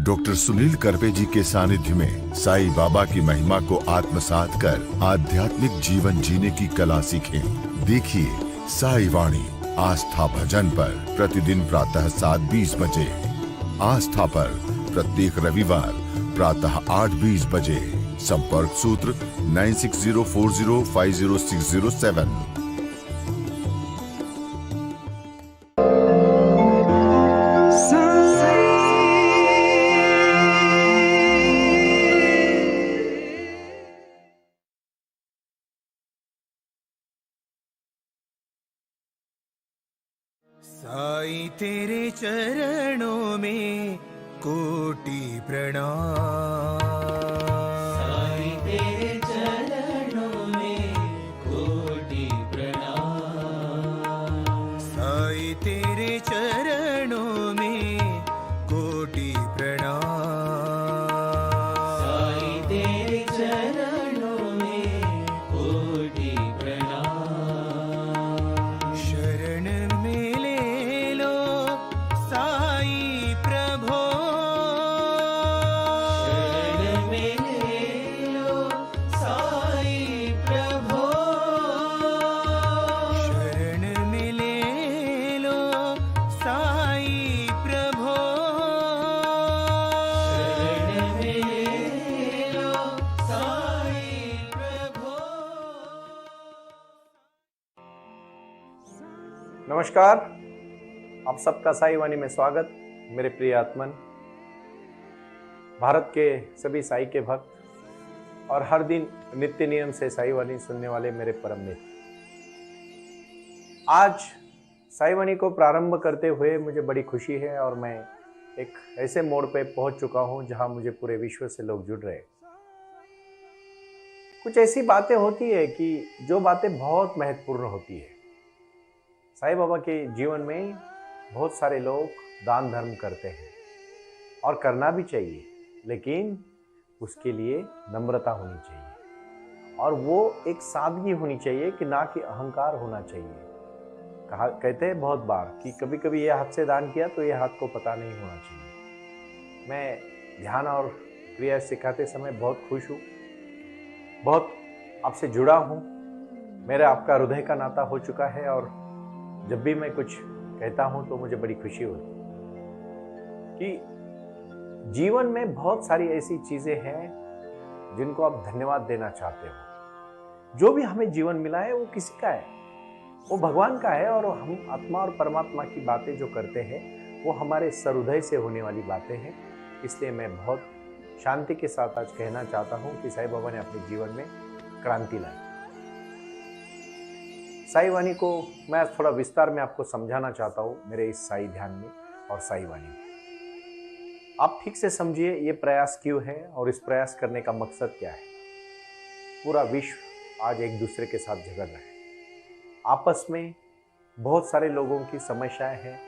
Doctor Sunil Karpe जी के सानिध्य में साईं बाबा की महिमा को आत्मसात कर आध्यात्मिक जीवन जीने की कला सीखें। देखिए साई वाणी आस्था भजन पर प्रतिदिन प्रातः 7:20 बजे। आस्था पर प्रत्येक रविवार प्रातः 8:20 बजे। संपर्क सूत्र 9604050607। साईं तेरे चरणों में कोटि प्रणाम। साईं तेरे चरणों में कोटि प्रणाम। साईं तेरे चरणों में कोटि प्रणाम। साईं तेरे चरणों में कोटि प्रणाम। शरण में ले लो साईं प्रभो। शरण में ले लो साईं प्रभो। शरण में ले लो साईं प्रभो। शरण में ले लो साईं प्रभो। नमस्कार, आप सबका साई वाणी में स्वागत। मेरे प्रिय आत्मन, भारत के सभी साई के भक्त और हर दिन नित्य नियम से साई वाणी सुनने वाले मेरे परम मित्र, आज साई वाणी को प्रारंभ करते हुए मुझे बड़ी खुशी है और मैं एक ऐसे मोड़ पे पहुंच चुका हूं जहां मुझे पूरे विश्व से लोग जुड़ रहे हैं। कुछ ऐसी बातें होती है कि जो बातें बहुत महत्वपूर्ण होती है। साईं बाबा के जीवन में बहुत सारे लोग दान धर्म करते हैं और करना भी चाहिए, लेकिन उसके लिए नम्रता होनी चाहिए और वो एक सादगी होनी चाहिए कि ना कि अहंकार होना चाहिए। कहते हैं बहुत बार कि कभी कभी ये हाथ से दान किया तो ये हाथ को पता नहीं होना चाहिए। मैं ध्यान और क्रिया सिखाते समय बहुत खुश हूँ, बहुत आपसे जुड़ा हूँ। मेरा आपका हृदय का नाता हो चुका है और जब भी मैं कुछ कहता हूं तो मुझे बड़ी खुशी होती है कि जीवन में बहुत सारी ऐसी चीजें हैं जिनको आप धन्यवाद देना चाहते हो। जो भी हमें जीवन मिला है वो किसी का है, वो भगवान का है और हम आत्मा और परमात्मा की बातें जो करते हैं वो हमारे सहृदय से होने वाली बातें हैं। इसलिए मैं बहुत शांति के साथ आज कहना चाहता हूं कि साईं बाबा ने अपने जीवन में क्रांति लाई। साई वाणी को मैं आज थोड़ा विस्तार में आपको समझाना चाहता हूँ मेरे इस साई ध्यान में और साई वाणी में। आप ठीक से समझिए ये प्रयास क्यों है और इस प्रयास करने का मकसद क्या है। पूरा विश्व आज एक दूसरे के साथ झगड़ रहा है। आपस में बहुत सारे लोगों की समस्याएं हैं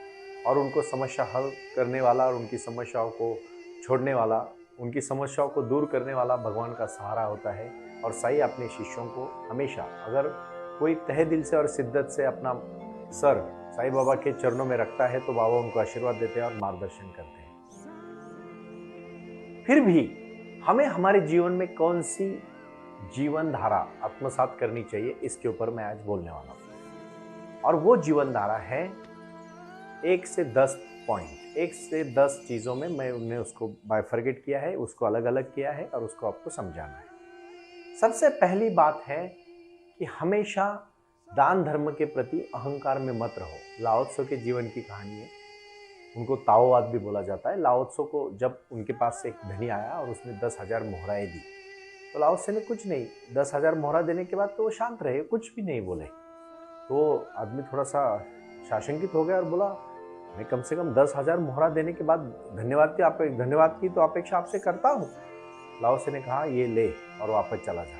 और उनको समस्या हल करने वाला और उनकी समस्याओं को छोड़ने वाला, उनकी समस्याओं को दूर करने वाला भगवान का सहारा होता है। और साई अपने शिष्यों को हमेशा, अगर कोई तहे दिल से और शिद्दत से अपना सर साईं बाबा के चरणों में रखता है तो बाबा उनको आशीर्वाद देते हैं और मार्गदर्शन करते हैं। फिर भी हमें हमारे जीवन में कौन सी जीवन धारा आत्मसात करनी चाहिए, इसके ऊपर मैं आज बोलने वाला हूं। और वो जीवन धारा है 1 से 10 पॉइंट, 1 से 10 चीजों में मैंने उसको बाइफरगेट किया है, उसको अलग अलग किया है और उसको आपको समझाना है। सबसे पहली बात है कि हमेशा दान धर्म के प्रति अहंकार में मत रहो। लाओ त्से के जीवन की कहानी है, उनको ताओवाद भी बोला जाता है। लाओ त्से को जब उनके पास से एक धनी आया और उसने 10,000 मोहराएं दी तो लाओ त्से ने कुछ नहीं, 10,000 मोहरा देने के बाद तो वो शांत रहे, कुछ भी नहीं बोले। तो आदमी थोड़ा सा शाशंकित हो गया और बोला, मैं कम से कम 10,000 मोहरा देने के बाद धन्यवाद की तो अपेक्षा आपसे करता हूँ। लाओ त्से ने कहा, ये ले और वापस चला जा।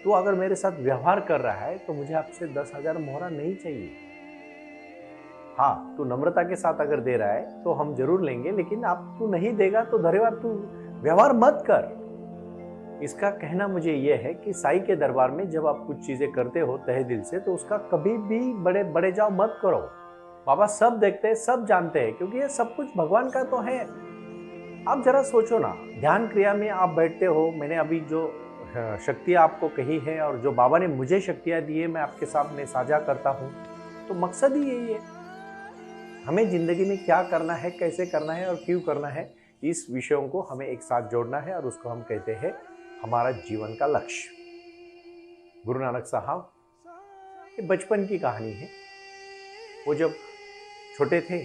तू अगर मेरे साथ व्यवहार कर रहा है तो मुझे आपसे 10,000 मोहरा नहीं चाहिए। हाँ, तू नम्रता के साथ अगर दे रहा है तो हम जरूर लेंगे, लेकिन आप तू नहीं देगा तो धन्यवाद, तू व्यवहार मत कर। इसका कहना मुझे यह है कि साई के दरबार में जब आप कुछ चीजें करते हो तहे दिल से तो उसका कभी भी बड़े जाओ मत करो। बाबा सब देखते हैं, सब जानते हैं, क्योंकि ये सब कुछ भगवान का तो है। आप जरा सोचो ना, ध्यान क्रिया में आप बैठते हो, मैंने अभी जो शक्तियाँ आपको कही है और जो बाबा ने मुझे शक्तियाँ दी है मैं आपके सामने साझा करता हूँ, तो मकसद ही यही है, हमें जिंदगी में क्या करना है, कैसे करना है और क्यों करना है, इस विषयों को हमें एक साथ जोड़ना है और उसको हम कहते हैं हमारा जीवन का लक्ष्य। गुरु नानक साहब, ये बचपन की कहानी है। वो जब छोटे थे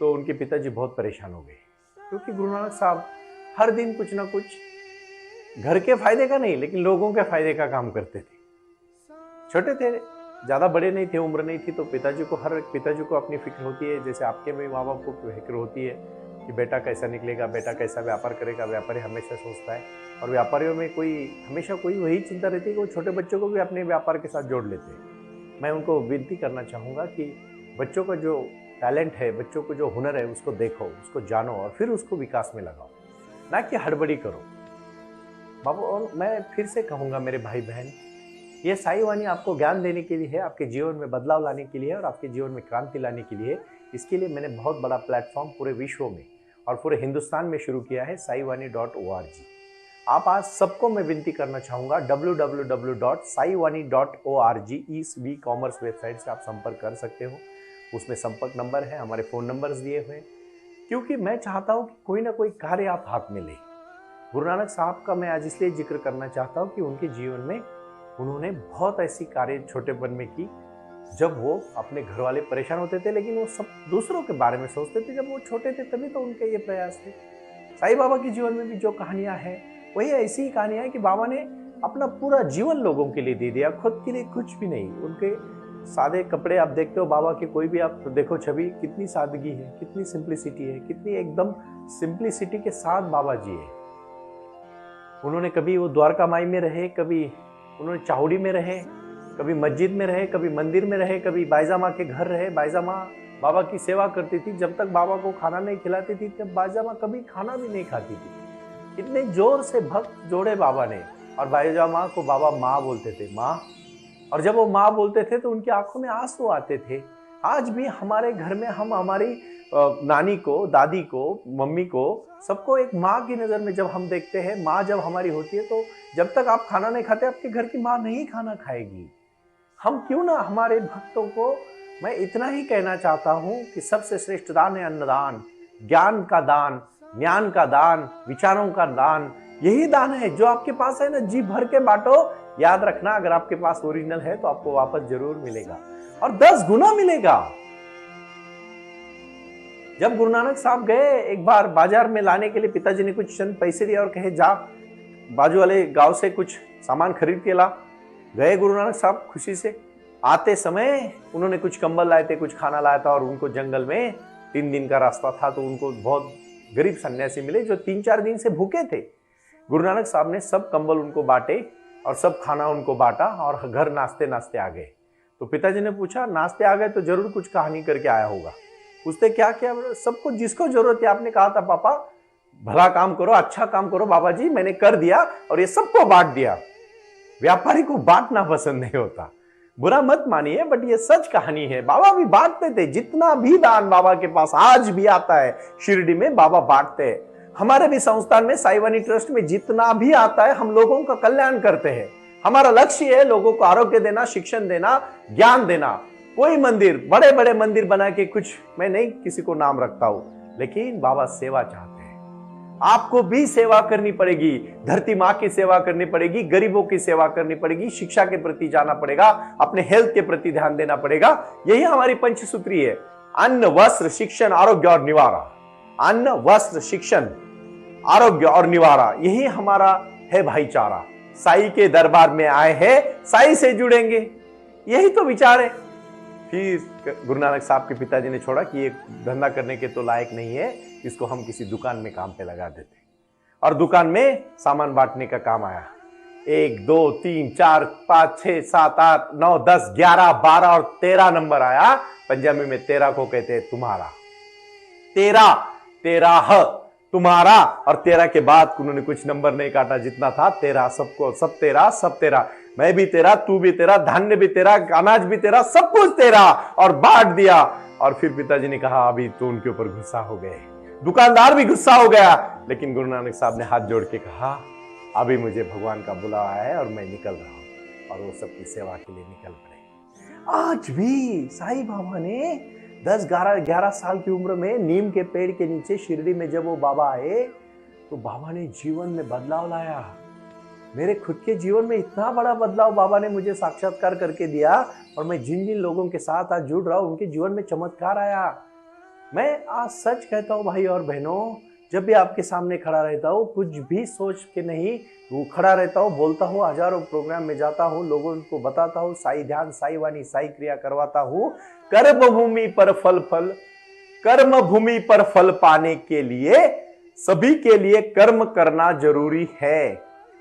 तो उनके पिताजी बहुत परेशान हो गए, क्योंकि गुरु नानक साहब हर दिन कुछ ना कुछ घर के फायदे का नहीं लेकिन लोगों के फायदे का काम करते थे। छोटे थे, ज़्यादा बड़े नहीं थे, उम्र नहीं थी, तो पिताजी को, हर पिताजी को अपनी फिक्र होती है, जैसे आपके भी माँ बाप को फिक्र होती है कि बेटा कैसा निकलेगा, बेटा कैसा व्यापार करेगा। व्यापारी हमेशा सोचता है, और व्यापारियों में हमेशा कोई वही चिंता रहती है कि वो छोटे बच्चों को भी अपने व्यापार के साथ जोड़ लेते हैं। मैं उनको विनती करना चाहूँगा कि बच्चों का जो टैलेंट है, बच्चों को जो हुनर है, उसको देखो, उसको जानो और फिर उसको विकास में लगाओ, ना कि हड़बड़ी करो। बाबू, और मैं फिर से कहूँगा मेरे भाई बहन, ये साई वाणी आपको ज्ञान देने के लिए है, आपके जीवन में बदलाव लाने के लिए और आपके जीवन में क्रांति लाने के लिए। इसके लिए मैंने बहुत बड़ा प्लेटफॉर्म पूरे विश्व में और पूरे हिंदुस्तान में शुरू किया है, saiwani.org। आप आज सबको मैं विनती करना चाहूँगा, www.saiwani.org इस वी कॉमर्स वेबसाइट से आप संपर्क कर सकते हो। उसमें संपर्क नंबर है, हमारे फ़ोन नंबर्स दिए हुए हैं, क्योंकि मैं चाहता हूँ कि कोई ना कोई कार्य आप हाथ में लें। गुरु नानक साहब का मैं आज इसलिए जिक्र करना चाहता हूँ कि उनके जीवन में उन्होंने बहुत ऐसी कार्य छोटेपन में की, जब वो अपने घर वाले परेशान होते थे लेकिन वो सब दूसरों के बारे में सोचते थे। जब वो छोटे थे तभी तो उनके ये प्रयास थे। साईं बाबा के जीवन में भी जो कहानियाँ हैं वही ऐसी ही कहानियाँ हैं कि बाबा ने अपना पूरा जीवन लोगों के लिए दे दिया, खुद के लिए कुछ भी नहीं। उनके सादे कपड़े आप देखते हो बाबा के, कोई भी आप देखो छवि, कितनी सादगी है, कितनी सिंप्लिसिटी है, कितनी एकदम सिंप्लिसिटी के साथ बाबा जी है। उन्होंने कभी वो द्वारका माई में रहे, कभी उन्होंने चाहुड़ी में रहे, कभी मस्जिद में रहे, कभी मंदिर में रहे, कभी बाईजा माँ के घर रहे। बाईजा माँ बाबा की सेवा करती थी, जब तक बाबा को खाना नहीं खिलाती थी तब बाईजा माँ कभी खाना भी नहीं खाती थी। इतने जोर से भक्त जोड़े बाबा ने, और बाईजा माँ को बाबा माँ बोलते थे, माँ। और जब वो माँ बोलते थे तो उनकी आंखों में आंसू आते थे। आज भी हमारे घर में हम हमारी नानी को, दादी को, मम्मी को, सबको एक माँ की नज़र में जब हम देखते हैं, माँ जब हमारी होती है तो जब तक आप खाना नहीं खाते आपके घर की माँ नहीं खाना खाएगी। हम क्यों ना हमारे भक्तों को, मैं इतना ही कहना चाहता हूँ कि सबसे श्रेष्ठ दान है अन्नदान, ज्ञान का दान, ज्ञान का दान, विचारों का दान। यही दान है जो आपके पास है ना, जी भर के बांटो। याद रखना, अगर आपके पास ओरिजिनल है तो आपको वापस जरूर मिलेगा और 10 गुना मिलेगा। जब गुरु नानक साहब गए एक बार बाजार में लाने के लिए, पिताजी ने कुछ चंद पैसे दिए और कहे जा बाजू वाले गांव से कुछ सामान खरीद के ला। गए गुरु नानक साहब खुशी से। आते समय उन्होंने कुछ कंबल लाए थे, कुछ खाना लाया था, और उनको जंगल में 3 दिन का रास्ता था, तो उनको बहुत गरीब सन्यासी मिले जो 3-4 दिन से भूखे थे। गुरु नानक साहब ने सब कंबल उनको बांटे और सब खाना उनको बांटा और घर नाचते नाचते आ गए। तो पिताजी ने पूछा, नाचते आ गए तो जरूर कुछ कहानी करके आया होगा। उसने क्या किया, सबको जिसको जरूरत है, आपने कहा था पापा भला काम करो, अच्छा काम करो, बाबा जी मैंने कर दिया और ये सबको बांट दिया। व्यापारी को बांटना पसंद नहीं होता, बुरा मत मानिए, बट ये सच कहानी है। बाबा भी बांटते थे, जितना भी दान बाबा के पास आज भी आता है शिरडी में बाबा बांटते हैं। हमारे भी संस्थान में साई वाणी ट्रस्ट में जितना भी आता है हम लोगों का कल्याण करते हैं। हमारा लक्ष्य है लोगों को आरोग्य देना, शिक्षण देना, ज्ञान देना। कोई मंदिर, बड़े बड़े मंदिर बना के कुछ, मैं नहीं किसी को नाम रखता हूं, लेकिन बाबा सेवा चाहते हैं। आपको भी सेवा करनी पड़ेगी, धरती माँ की सेवा करनी पड़ेगी, गरीबों की सेवा करनी पड़ेगी, शिक्षा के प्रति जाना पड़ेगा, अपने हेल्थ के प्रति ध्यान देना पड़ेगा। यही हमारी पंचसूत्री है, अन्न वस्त्र शिक्षण आरोग्य और निवारा। अन्न वस्त्र शिक्षण आरोग्य और निवारा, यही हमारा है भाईचारा। साई के दरबार में आए हैं, साई से जुड़ेंगे, यही तो विचार है। फिर गुरु नानक साहब के पिताजी ने छोड़ा कि ये धंधा करने के तो लायक नहीं है, इसको हम किसी दुकान में काम पे लगा देते। और दुकान में सामान बांटने का काम आया। 1 2 3 4 5 6 7 8 9 10 11 12 और 13 नंबर आया। पंजाबी में 13 को कहते हैं तुम्हारा। 13 तुम्हारा, और 13 के बाद उन्होंने कुछ नंबर नहीं काटा, जितना था 13, सबको सब 13, सब 13। मैं भी तेरा, तू भी तेरा, धान्य भी तेरा, अनाज भी तेरा, सब कुछ तेरा, और बांट दिया। और फिर पिताजी ने कहा अभी तो उनके ऊपर गुस्सा हो गए। दुकानदार भी गुस्सा हो गया, लेकिन गुरु नानक साहब ने हाथ जोड़ के कहा अभी मुझे भगवान का बुलावा है और मैं निकल रहा हूं, और वो सबकी सेवा के लिए निकल पड़े। आज भी साईं बाबा ने 10-11 साल की उम्र में नीम के पेड़ के नीचे शिरडी में जब वो बाबा आए तो बाबा ने जीवन में बदलाव लाया। मेरे खुद के जीवन में इतना बड़ा बदलाव बाबा ने मुझे साक्षात्कार करके दिया, और मैं जिन जिन लोगों के साथ आज जुड़ रहा हूं उनके जीवन में चमत्कार आया। मैं आज सच कहता हूं भाई और बहनों, जब भी आपके सामने खड़ा रहता हूं कुछ भी सोच के नहीं, वो खड़ा रहता हूं, बोलता हूं, हजारों प्रोग्राम में जाता हूं, लोगों को बताता हूं, साई ध्यान, साई वाणी, साई क्रिया करवाता हूं। कर्म भूमि पर कर्म भूमि पर फल पाने के लिए सभी के लिए कर्म करना जरूरी है।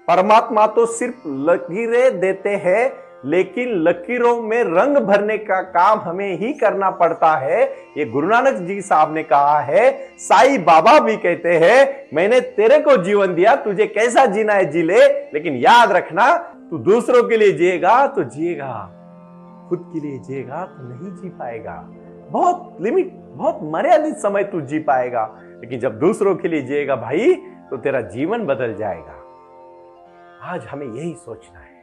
परमात्मा तो सिर्फ लकीरें देते हैं, लेकिन लकीरों में रंग भरने का काम हमें ही करना पड़ता है। ये गुरु नानक जी साहब ने कहा है, साईं बाबा भी कहते हैं मैंने तेरे को जीवन दिया, तुझे कैसा जीना है जी ले, लेकिन याद रखना तू दूसरों के लिए जिएगा तो जिएगा, खुद के लिए जिएगा तो नहीं जी पाएगा। बहुत लिमिट, बहुत मर्यादित समय तू जी पाएगा, लेकिन जब दूसरों के लिए जिएगा भाई तो तेरा जीवन बदल जाएगा। आज हमें यही सोचना है।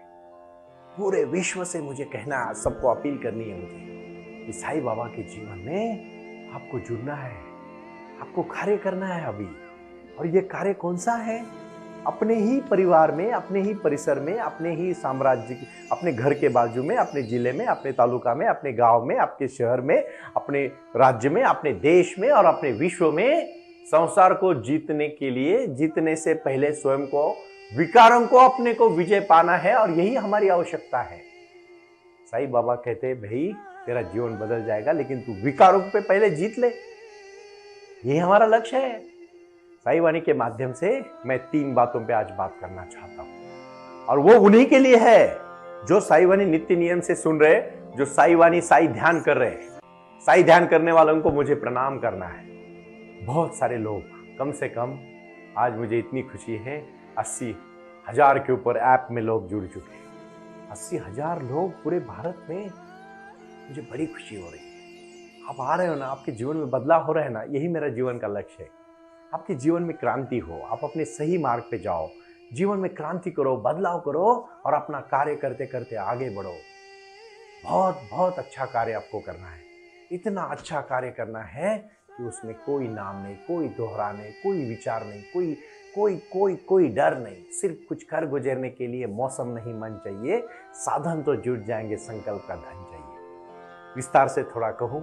पूरे विश्व से मुझे कहना, सबको अपील करनी है मुझे कि साईं बाबा के जीवन में आपको जुड़ना है, आपको कार्य करना है अभी। और ये कार्य कौन सा है? अपने ही परिवार में, अपने ही परिसर में, अपने ही साम्राज्य, अपने घर के बाजू में, अपने जिले में, अपने तालुका में, अपने गांव में, आपके शहर में, अपने राज्य में, अपने देश में और अपने विश्व में संसार को जीतने के लिए, जीतने से पहले स्वयं को, विकारों को, अपने को विजय पाना है, और यही हमारी आवश्यकता है। साईं बाबा कहते हैं भाई तेरा जीवन बदल जाएगा, लेकिन तू विकारों पे पहले जीत ले। यही हमारा लक्ष्य है। साईं वाणी के माध्यम से मैं 3 बातों पे आज बात करना चाहता हूं, और वो उन्हीं के लिए है जो साईं वाणी नित्य नियम से सुन रहे, जो साईं वाणी साई ध्यान कर रहे हैं। साई ध्यान करने वालों को मुझे प्रणाम करना है। बहुत सारे लोग, कम से कम आज मुझे इतनी खुशी है 80,000 के ऊपर ऐप में लोग जुड़ चुके हैं। 80,000 लोग पूरे भारत में, मुझे बड़ी खुशी हो रही है। आप आ रहे हो ना, आपके जीवन में बदलाव हो रहा है ना, यही मेरा जीवन का लक्ष्य है। आपके जीवन में क्रांति हो, आप अपने सही मार्ग पे जाओ, जीवन में क्रांति करो, बदलाव करो और अपना कार्य करते करते आगे बढ़ो। बहुत बहुत अच्छा कार्य आपको करना है। इतना अच्छा कार्य करना है कि उसमें कोई नाम नहीं, कोई दोहरा नहीं, कोई विचार नहीं, कोई डर नहीं। सिर्फ कुछ कर गुजरने के लिए मौसम नहीं, मन चाहिए, साधन तो जुट जाएंगे, संकल्प का धन चाहिए। विस्तार से थोड़ा कहूँ,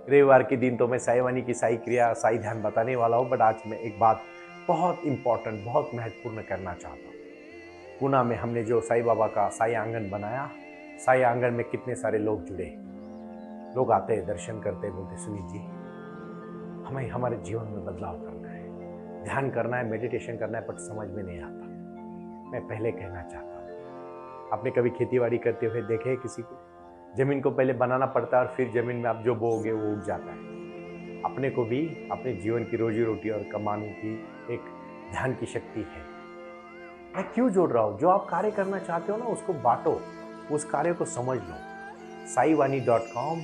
रविवार के दिन तो मैं साईं वाणी की साई क्रिया, साई ध्यान बताने वाला हूँ, बट आज मैं एक बात बहुत इंपॉर्टेंट, बहुत महत्वपूर्ण करना चाहता हूँ। पुणे में हमने जो साईं बाबा का साई आंगन बनाया, साई आंगन में कितने सारे लोग जुड़े। लोग आते हैं, दर्शन करते हैं, बोलते सुनील जी हमें हमारे जीवन में बदलाव करना है, ध्यान करना है, मेडिटेशन करना है, बट समझ में नहीं आता। मैं पहले कहना चाहता हूँ, आपने कभी खेतीबाड़ी करते हुए देखे किसी को? जमीन को पहले बनाना पड़ता है और फिर जमीन में आप जो बोओगे वो उग जाता है। अपने को भी अपने जीवन की रोजी रोटी और कमाने की एक ध्यान की शक्ति है। मैं क्यों जोड़ रहा हूँ? जो आप कार्य करना चाहते हो ना, उसको बांटो, उस कार्य को समझ लो। saiwani.com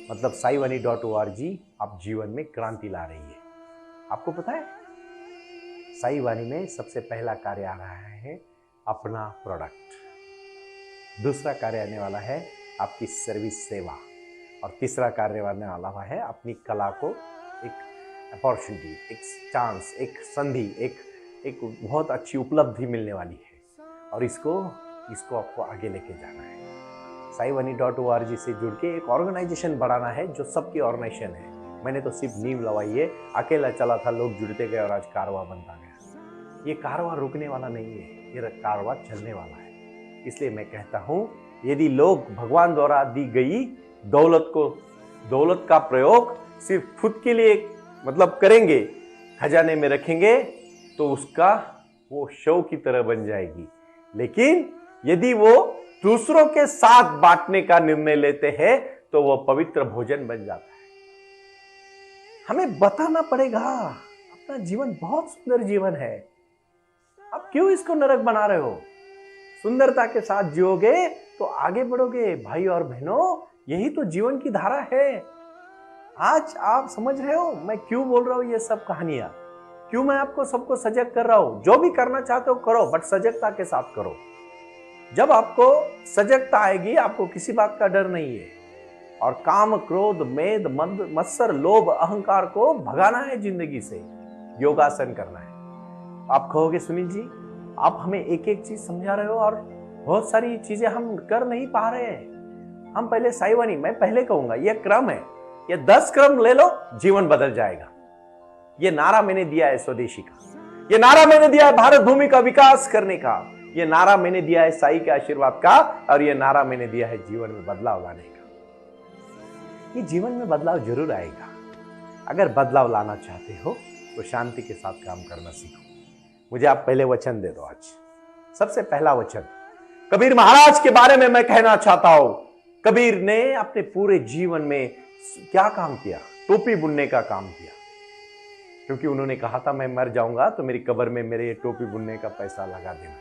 मतलब saiwani.org आप जीवन में क्रांति ला रही है। आपको पता है साईं वाणी में सबसे पहला कार्य आ रहा है अपना प्रोडक्ट, दूसरा कार्य आने वाला है आपकी सर्विस सेवा, और तीसरा कार्य आने वाला है अपनी कला को एक अपॉर्चुनिटी, एक चांस, एक संधि, एक बहुत अच्छी उपलब्धि मिलने वाली है, और इसको आपको आगे लेके जाना है। saiwani.org से जुड़ के एक ऑर्गेनाइजेशन बढ़ाना है जो सबकी ऑर्गेनाइजेशन है। मैंने तो सिर्फ नींव लवाई है, अकेला चला था, लोग जुड़ते गए और आज कारवां बनता गया। ये कारवां रुकने वाला नहीं है, ये कारवां चलने वाला है। इसलिए मैं कहता हूँ, यदि लोग भगवान द्वारा दी गई दौलत का प्रयोग सिर्फ खुद के लिए मतलब करेंगे, खजाने में रखेंगे, तो उसका वो शव की तरह बन जाएगी। लेकिन यदि वो दूसरों के साथ बांटने का निर्णय लेते हैं तो वो पवित्र भोजन बन जाता है। हमें बताना पड़ेगा अपना जीवन बहुत सुंदर जीवन है, आप क्यों इसको नरक बना रहे हो? सुंदरता के साथ जियोगे तो आगे बढ़ोगे। भाई और बहनों, यही तो जीवन की धारा है। आज आप समझ रहे हो मैं क्यों बोल रहा हूं ये सब कहानियां, क्यों मैं आपको सबको सजग कर रहा हूं। जो भी करना चाहते हो करो, बट सजगता के साथ करो। जब आपको सजगता आएगी आपको किसी बात का डर नहीं है। और काम, क्रोध, मेद, मद, मत्सर, लोभ, अहंकार को भगाना है जिंदगी से, योगासन करना है। आप कहोगे सुनील जी आप हमें एक एक चीज समझा रहे हो और बहुत सारी चीजें हम कर नहीं पा रहे हैं। हम पहले साईवानी, मैं पहले कहूंगा ये क्रम है, ये 10 क्रम ले लो, जीवन बदल जाएगा। ये नारा मैंने दिया है स्वदेशी का, ये नारा मैंने दिया है भारत भूमि का विकास करने का, ये नारा मैंने दिया है साई के आशीर्वाद का, और ये नारा मैंने दिया है जीवन में बदलाव लाने का। ये जीवन में बदलाव जरूर आएगा। अगर बदलाव लाना चाहते हो तो शांति के साथ काम करना सीखो। मुझे आप पहले वचन दे दो। आज सबसे पहला वचन कबीर महाराज के बारे में मैं कहना चाहता हूं। कबीर ने अपने पूरे जीवन में क्या काम किया? टोपी बुनने का काम किया, क्योंकि उन्होंने कहा था मैं मर जाऊंगा तो मेरी कब्र में मेरे टोपी बुनने का पैसा लगा देना।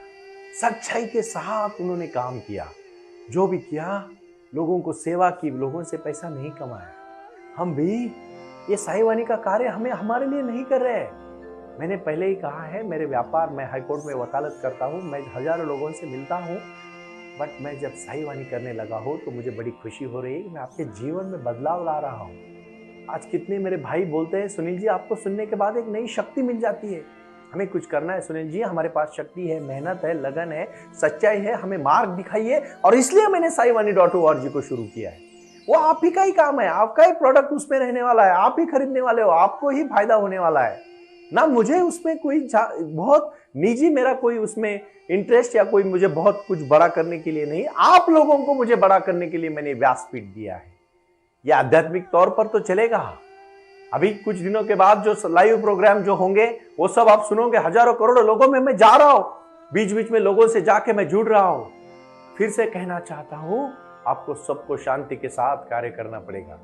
सच्चाई के साथ उन्होंने काम किया, जो भी किया लोगों को सेवा की, लोगों से पैसा नहीं कमाया। हम भी ये साईवानी का कार्य हमें हमारे लिए नहीं कर रहे हैं। मैंने पहले ही कहा है, मेरे व्यापार, मैं हाईकोर्ट में वकालत करता हूँ, मैं हजारों लोगों से मिलता हूँ, बट मैं जब साईवानी करने लगा हूँ तो मुझे बड़ी खुशी हो रही है कि मैं आपके जीवन में बदलाव ला रहा हूँ। आज कितने मेरे भाई बोलते हैं सुनील जी आपको सुनने के बाद एक नई शक्ति मिल जाती है, हमें कुछ करना है सुनील जी, हमारे पास शक्ति है, मेहनत है, लगन है, सच्चाई है, हमें मार्ग दिखाइए। और इसलिए मैंने साईवानी.org को शुरू किया है। वो आप ही का ही काम है, आपका ही प्रोडक्ट उसमें रहने वाला है, आप ही खरीदने वाले हो, आपको ही फायदा होने वाला है ना। मुझे उसमें कोई बहुत निजी मेरा कोई उसमें इंटरेस्ट या कोई मुझे बहुत कुछ बड़ा करने के लिए नहीं, आप लोगों को मुझे बड़ा करने के लिए मैंने व्यासपीठ दिया है। यह आध्यात्मिक तौर पर तो चलेगा। अभी कुछ दिनों के बाद जो लाइव प्रोग्राम जो होंगे वो सब आप सुनोगे, हजारों करोड़ों लोगों में मैं जा रहा हूं, बीच बीच में लोगों से जाके मैं जुड़ रहा हूं। फिर से कहना चाहता हूं आपको सबको शांति के साथ कार्य करना पड़ेगा।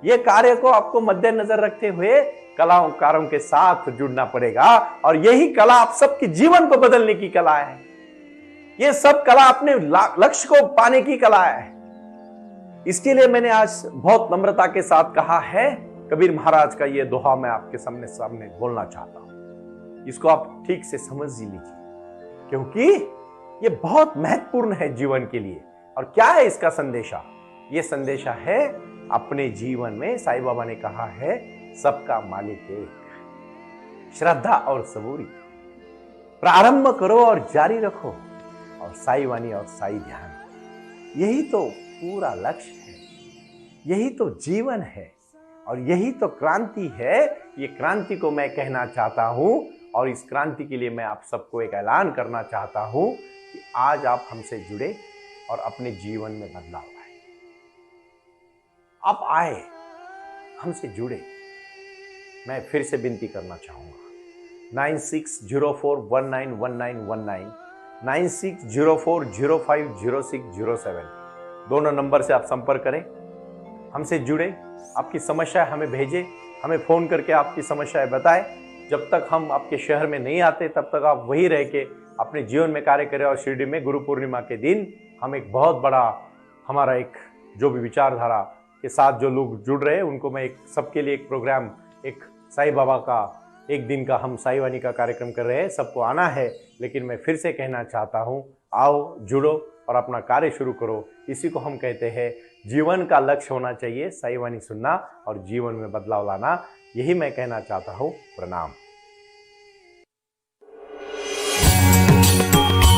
ये कार्य को आपको मद्देनजर रखते हुए कलाकारों के साथ जुड़ना पड़ेगा, और यही कला आप सबके जीवन को बदलने की कला है। ये सब कला अपने लक्ष्य को पाने की कला है। इसके लिए मैंने आज बहुत नम्रता के साथ कहा है, कबीर महाराज का ये दोहा मैं आपके सामने बोलना चाहता हूं। इसको आप ठीक से समझ लीजिए, क्योंकि ये बहुत महत्वपूर्ण है जीवन के लिए। और क्या है इसका संदेशा? ये संदेशा है अपने जीवन में साईं बाबा ने कहा है सबका मालिक एक, श्रद्धा और सबूरी, प्रारंभ करो और जारी रखो, और साईवानी और साई ध्यान, यही तो पूरा लक्ष्य है, यही तो जीवन है, और यही तो क्रांति है। ये क्रांति को मैं कहना चाहता हूं, और इस क्रांति के लिए मैं आप सबको एक ऐलान करना चाहता हूं कि आज आप हमसे जुड़े और अपने जीवन में बदलाव लाए। आप आए, हमसे जुड़े। मैं फिर से विनती करना चाहूंगा, 9604191919, 9604050607 दोनों नंबर से आप संपर्क करें, हमसे जुड़े, आपकी समस्या हमें भेजें, हमें फोन करके आपकी समस्याएं बताएं। जब तक हम आपके शहर में नहीं आते तब तक आप वहीं रह के अपने जीवन में कार्य करें। और शिरडी में गुरु पूर्णिमा के दिन हम एक बहुत बड़ा हमारा एक जो भी विचारधारा के साथ जो लोग जुड़ रहे हैं उनको मैं एक सबके लिए एक प्रोग्राम, एक साईं बाबा का एक दिन का हम साईवानी का कार्यक्रम कर रहे हैं। सबको आना है, लेकिन मैं फिर से कहना चाहता हूँ, आओ, जुड़ो और अपना कार्य शुरू करो। इसी को हम कहते हैं जीवन का लक्ष्य होना चाहिए साईवानी सुनना और जीवन में बदलाव लाना। यही मैं कहना चाहता हूँ। प्रणाम।